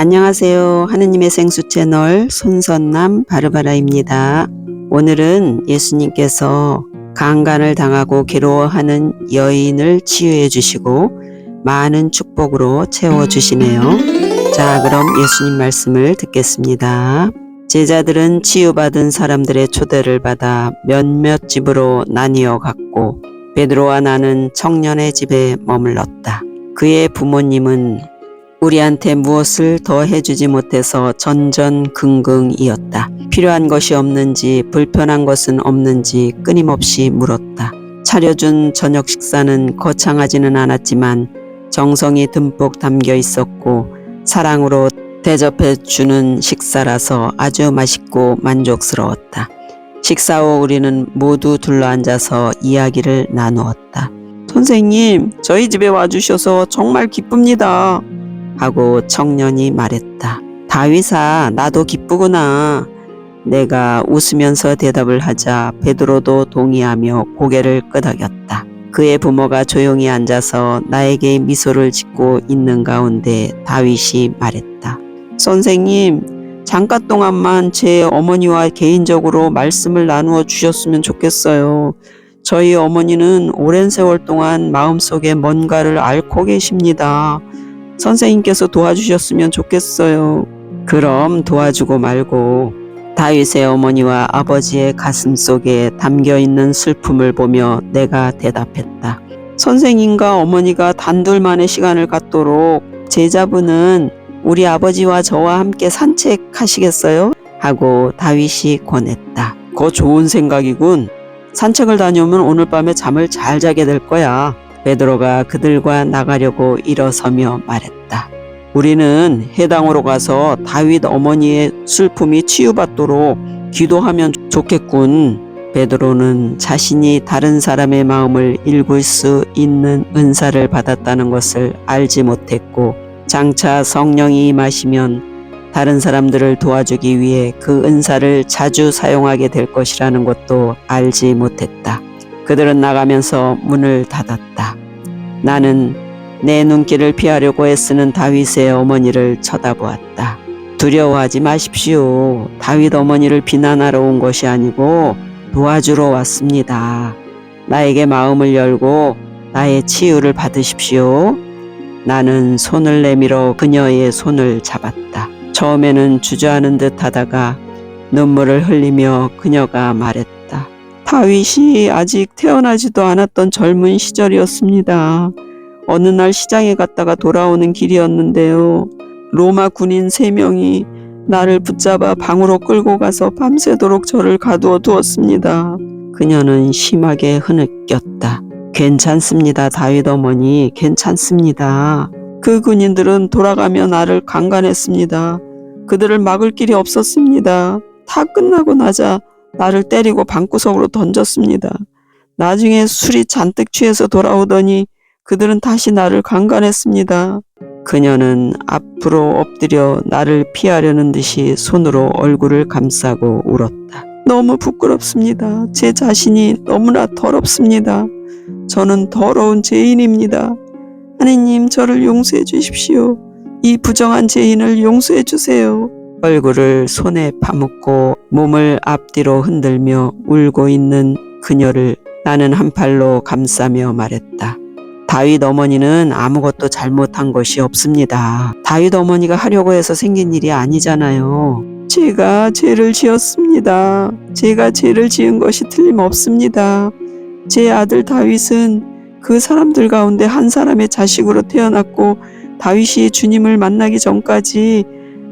안녕하세요. 하느님의 생수 채널 손선남 바르바라입니다. 오늘은 예수님께서 강간을 당하고 괴로워하는 여인을 치유해 주시고 많은 축복으로 채워 주시네요. 자, 그럼 예수님 말씀을 듣겠습니다. 제자들은 치유받은 사람들의 초대를 받아 몇몇 집으로 나뉘어 갔고 베드로와 나는 청년의 집에 머물렀다. 그의 부모님은 우리한테 무엇을 더 해주지 못해서 전전긍긍이었다. 필요한 것이 없는지 불편한 것은 없는지 끊임없이 물었다. 차려준 저녁 식사는 거창하지는 않았지만 정성이 듬뿍 담겨 있었고 사랑으로 대접해 주는 식사라서 아주 맛있고 만족스러웠다. 식사 후 우리는 모두 둘러앉아서 이야기를 나누었다. 선생님, 저희 집에 와주셔서 정말 기쁩니다. 하고 청년이 말했다. 다윗아, 나도 기쁘구나. 내가 웃으면서 대답을 하자 베드로도 동의하며 고개를 끄덕였다. 그의 부모가 조용히 앉아서 나에게 미소를 짓고 있는 가운데 다윗이 말했다. 선생님, 잠깐 동안만 제 어머니와 개인적으로 말씀을 나누어 주셨으면 좋겠어요. 저희 어머니는 오랜 세월 동안 마음속에 뭔가를 앓고 계십니다. 선생님께서 도와주셨으면 좋겠어요. 그럼 도와주고 말고. 다윗의 어머니와 아버지의 가슴 속에 담겨있는 슬픔을 보며 내가 대답했다. 선생님과 어머니가 단둘만의 시간을 갖도록 제자분은 우리 아버지와 저와 함께 산책하시겠어요? 하고 다윗이 권했다. 그거 좋은 생각이군. 산책을 다녀오면 오늘 밤에 잠을 잘 자게 될 거야. 베드로가 그들과 나가려고 일어서며 말했다. 우리는 해당으로 가서 다윗 어머니의 슬픔이 치유받도록 기도하면 좋겠군. 베드로는 자신이 다른 사람의 마음을 읽을 수 있는 은사를 받았다는 것을 알지 못했고 장차 성령이 임하시면 다른 사람들을 도와주기 위해 그 은사를 자주 사용하게 될 것이라는 것도 알지 못했다. 그들은 나가면서 문을 닫았다. 나는 내 눈길을 피하려고 애쓰는 다윗의 어머니를 쳐다보았다. 두려워하지 마십시오. 다윗 어머니를 비난하러 온 것이 아니고 도와주러 왔습니다. 나에게 마음을 열고 나의 치유를 받으십시오. 나는 손을 내밀어 그녀의 손을 잡았다. 처음에는 주저하는 듯 하다가 눈물을 흘리며 그녀가 말했다. 다윗이 아직 태어나지도 않았던 젊은 시절이었습니다. 어느 날 시장에 갔다가 돌아오는 길이었는데요. 로마 군인 3명이 나를 붙잡아 방으로 끌고 가서 밤새도록 저를 가두어 두었습니다. 그녀는 심하게 흐느꼈다. 괜찮습니다, 다윗 어머니. 괜찮습니다. 그 군인들은 돌아가며 나를 강간했습니다. 그들을 막을 길이 없었습니다. 다 끝나고 나자 나를 때리고 방구석으로 던졌습니다. 나중에 술이 잔뜩 취해서 돌아오더니 그들은 다시 나를 강간했습니다. 그녀는 앞으로 엎드려 나를 피하려는 듯이 손으로 얼굴을 감싸고 울었다. 너무 부끄럽습니다. 제 자신이 너무나 더럽습니다. 저는 더러운 죄인입니다. 하느님, 저를 용서해 주십시오. 이 부정한 죄인을 용서해 주세요. 얼굴을 손에 파묻고 몸을 앞뒤로 흔들며 울고 있는 그녀를 나는 한 팔로 감싸며 말했다. 다윗 어머니는 아무것도 잘못한 것이 없습니다. 다윗 어머니가 하려고 해서 생긴 일이 아니잖아요. 제가 죄를 지었습니다. 제가 죄를 지은 것이 틀림없습니다. 제 아들 다윗은 그 사람들 가운데 한 사람의 자식으로 태어났고 다윗이 주님을 만나기 전까지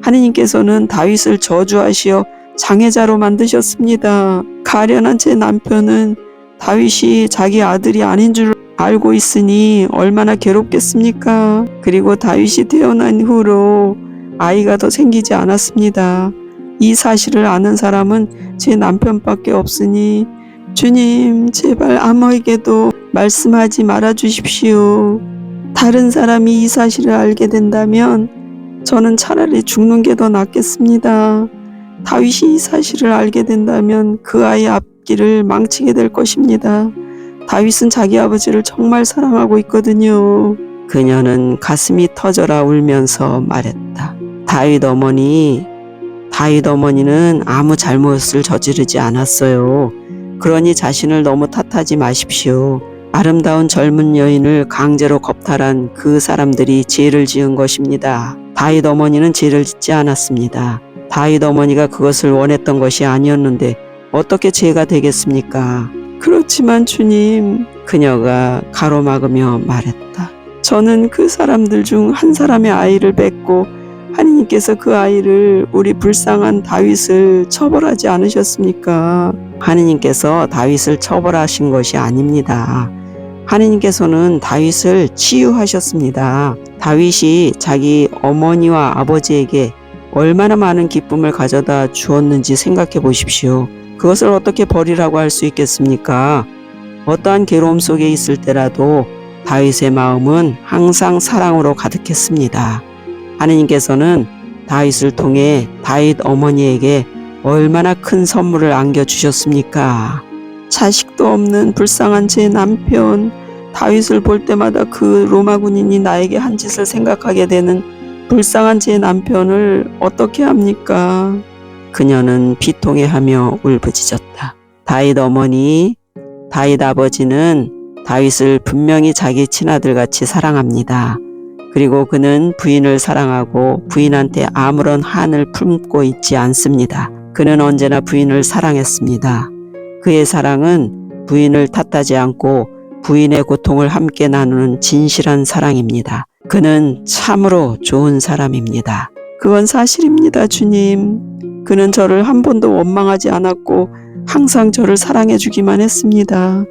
하느님께서는 다윗을 저주하시어 장애자로 만드셨습니다. 가련한 제 남편은 다윗이 자기 아들이 아닌 줄 알고 있으니 얼마나 괴롭겠습니까? 그리고 다윗이 태어난 후로 아이가 더 생기지 않았습니다. 이 사실을 아는 사람은 제 남편밖에 없으니 주님, 제발 아무에게도 말씀하지 말아 주십시오. 다른 사람이 이 사실을 알게 된다면 저는 차라리 죽는 게 더 낫겠습니다. 다윗이 이 사실을 알게 된다면 그 아이의 앞길을 망치게 될 것입니다. 다윗은 자기 아버지를 정말 사랑하고 있거든요. 그녀는 가슴이 터져라 울면서 말했다. 다윗 어머니는 아무 잘못을 저지르지 않았어요. 그러니 자신을 너무 탓하지 마십시오. 아름다운 젊은 여인을 강제로 겁탈한 그 사람들이 죄를 지은 것입니다. 다윗 어머니는 죄를 짓지 않았습니다. 다윗 어머니가 그것을 원했던 것이 아니었는데 어떻게 죄가 되겠습니까? 그렇지만 주님, 그녀가 가로막으며 말했다. 저는 그 사람들 중 한 사람의 아이를 뵙고 하느님께서 그 아이를 우리 불쌍한 다윗을 처벌하지 않으셨습니까? 하느님께서 다윗을 처벌하신 것이 아닙니다. 하느님께서는 다윗을 치유하셨습니다. 다윗이 자기 어머니와 아버지에게 얼마나 많은 기쁨을 가져다 주었는지 생각해 보십시오. 그것을 어떻게 버리라고 할 수 있겠습니까? 어떠한 괴로움 속에 있을 때라도 다윗의 마음은 항상 사랑으로 가득했습니다. 하느님께서는 다윗을 통해 다윗 어머니에게 얼마나 큰 선물을 안겨주셨습니까? 자식도 없는 불쌍한 제 남편, 다윗을 볼 때마다 그 로마 군인이 나에게 한 짓을 생각하게 되는 불쌍한 제 남편을 어떻게 합니까? 그녀는 비통해하며 울부짖었다. 다윗 어머니, 다윗 아버지는 다윗을 분명히 자기 친아들같이 사랑합니다. 그리고 그는 부인을 사랑하고 부인한테 아무런 한을 품고 있지 않습니다. 그는 언제나 부인을 사랑했습니다. 그의 사랑은 부인을 탓하지 않고 부인의 고통을 함께 나누는 진실한 사랑입니다. 그는 참으로 좋은 사람입니다. 그건 사실입니다, 주님. 그는 저를 한 번도 원망하지 않았고 항상 저를 사랑해 주기만 했습니다.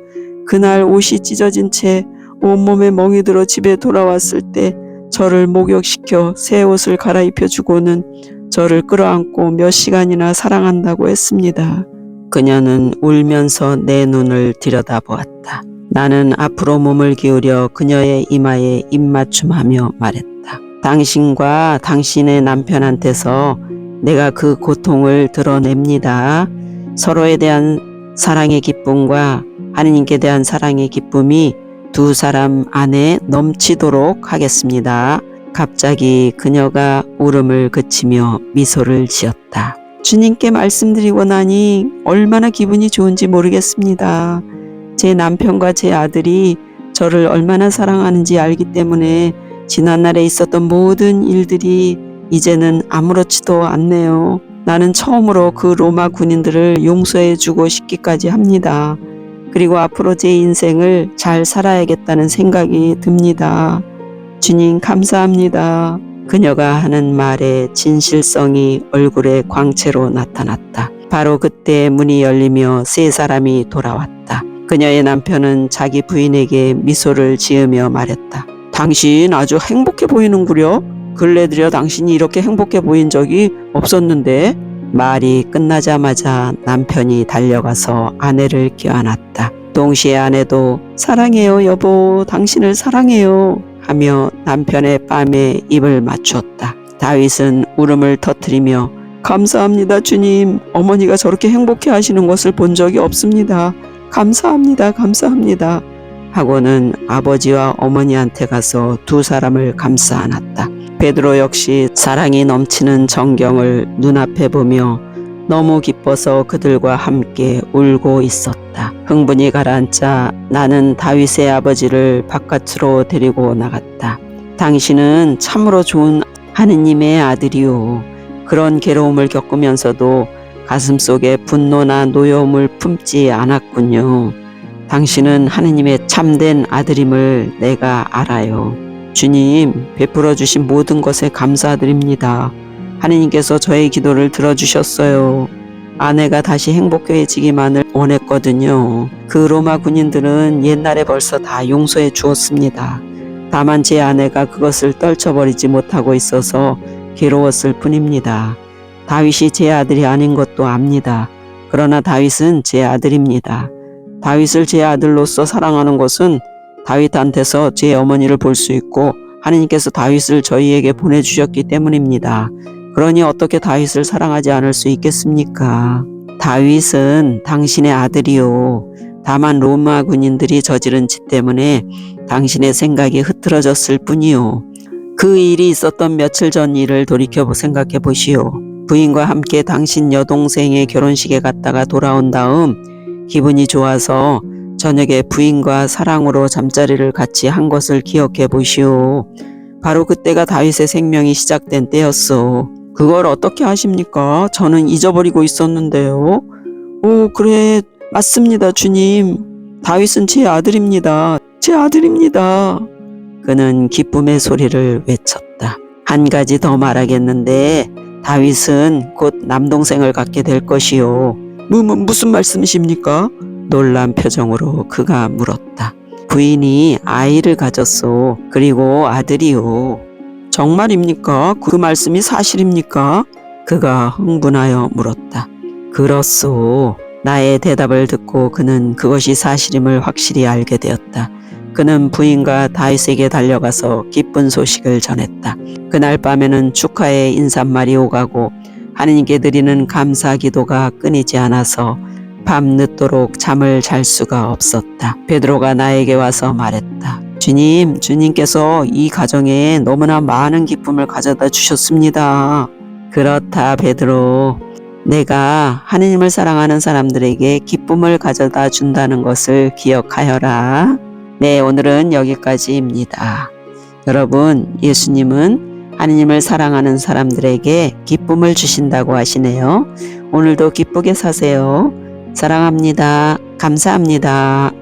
그날 옷이 찢어진 채 온몸에 멍이 들어 집에 돌아왔을 때 저를 목욕시켜 새 옷을 갈아입혀 주고는 저를 끌어안고 몇 시간이나 사랑한다고 했습니다. 그녀는 울면서 내 눈을 들여다보았다. 나는 앞으로 몸을 기울여 그녀의 이마에 입맞춤하며 말했다. 당신과 당신의 남편한테서 내가 그 고통을 드러냅니다. 서로에 대한 사랑의 기쁨과 하느님께 대한 사랑의 기쁨이 두 사람 안에 넘치도록 하겠습니다. 갑자기 그녀가 울음을 그치며 미소를 지었다. 주님께 말씀드리고 나니 얼마나 기분이 좋은지 모르겠습니다. 제 남편과 제 아들이 저를 얼마나 사랑하는지 알기 때문에 지난날에 있었던 모든 일들이 이제는 아무렇지도 않네요. 나는 처음으로 그 로마 군인들을 용서해주고 싶기까지 합니다. 그리고 앞으로 제 인생을 잘 살아야겠다는 생각이 듭니다. 주님 감사합니다. 그녀가 하는 말에 진실성이 얼굴에 광채로 나타났다. 바로 그때 문이 열리며 세 사람이 돌아왔다. 그녀의 남편은 자기 부인에게 미소를 지으며 말했다. 당신 아주 행복해 보이는구려. 근래 들여 당신이 이렇게 행복해 보인 적이 없었는데. 말이 끝나자마자 남편이 달려가서 아내를 껴안았다. 동시에 아내도 사랑해요 여보, 당신을 사랑해요 하며 남편의 뺨에 입을 맞추었다. 다윗은 울음을 터뜨리며 감사합니다 주님, 어머니가 저렇게 행복해 하시는 것을 본 적이 없습니다. 감사합니다 감사합니다 하고는 아버지와 어머니한테 가서 두 사람을 감싸 안았다. 베드로 역시 사랑이 넘치는 정경을 눈앞에 보며 너무 기뻐서 그들과 함께 울고 있었다. 흥분이 가라앉자 나는 다윗의 아버지를 바깥으로 데리고 나갔다. 당신은 참으로 좋은 하느님의 아들이요. 그런 괴로움을 겪으면서도 가슴속에 분노나 노여움을 품지 않았군요. 당신은 하느님의 참된 아들임을 내가 알아요. 주님, 베풀어 주신 모든 것에 감사드립니다. 하느님께서 저의 기도를 들어주셨어요. 아내가 다시 행복해지기만을 원했거든요. 그 로마 군인들은 옛날에 벌써 다 용서해 주었습니다. 다만 제 아내가 그것을 떨쳐버리지 못하고 있어서 괴로웠을 뿐입니다. 다윗이 제 아들이 아닌 것도 압니다. 그러나 다윗은 제 아들입니다. 다윗을 제 아들로서 사랑하는 것은 다윗한테서 제 어머니를 볼 수 있고 하느님께서 다윗을 저희에게 보내주셨기 때문입니다. 그러니 어떻게 다윗을 사랑하지 않을 수 있겠습니까? 다윗은 당신의 아들이요. 다만 로마 군인들이 저지른 짓 때문에 당신의 생각이 흐트러졌을 뿐이요. 그 일이 있었던 며칠 전 일을 돌이켜 생각해 보시오. 부인과 함께 당신 여동생의 결혼식에 갔다가 돌아온 다음 기분이 좋아서 저녁에 부인과 사랑으로 잠자리를 같이 한 것을 기억해 보시오. 바로 그때가 다윗의 생명이 시작된 때였소. 그걸 어떻게 아십니까? 저는 잊어버리고 있었는데요. 오, 그래, 맞습니다, 주님. 다윗은 제 아들입니다. 제 아들입니다. 그는 기쁨의 소리를 외쳤다. 한 가지 더 말하겠는데 다윗은 곧 남동생을 갖게 될 것이요. 무슨 말씀이십니까? 놀란 표정으로 그가 물었다. 부인이 아이를 가졌소. 그리고 아들이요. 정말입니까? 그 말씀이 사실입니까? 그가 흥분하여 물었다. 그렇소. 나의 대답을 듣고 그는 그것이 사실임을 확실히 알게 되었다. 그는 부인과 다윗에게 달려가서 기쁜 소식을 전했다. 그날 밤에는 축하의 인사말이 오가고 하느님께 드리는 감사 기도가 끊이지 않아서 밤늦도록 잠을 잘 수가 없었다. 베드로가 나에게 와서 말했다. 주님께서 이 가정에 너무나 많은 기쁨을 가져다 주셨습니다. 그렇다, 베드로. 내가 하느님을 사랑하는 사람들에게 기쁨을 가져다 준다는 것을 기억하여라. 네, 오늘은 여기까지입니다. 여러분, 예수님은 하느님을 사랑하는 사람들에게 기쁨을 주신다고 하시네요. 오늘도 기쁘게 사세요. 사랑합니다. 감사합니다.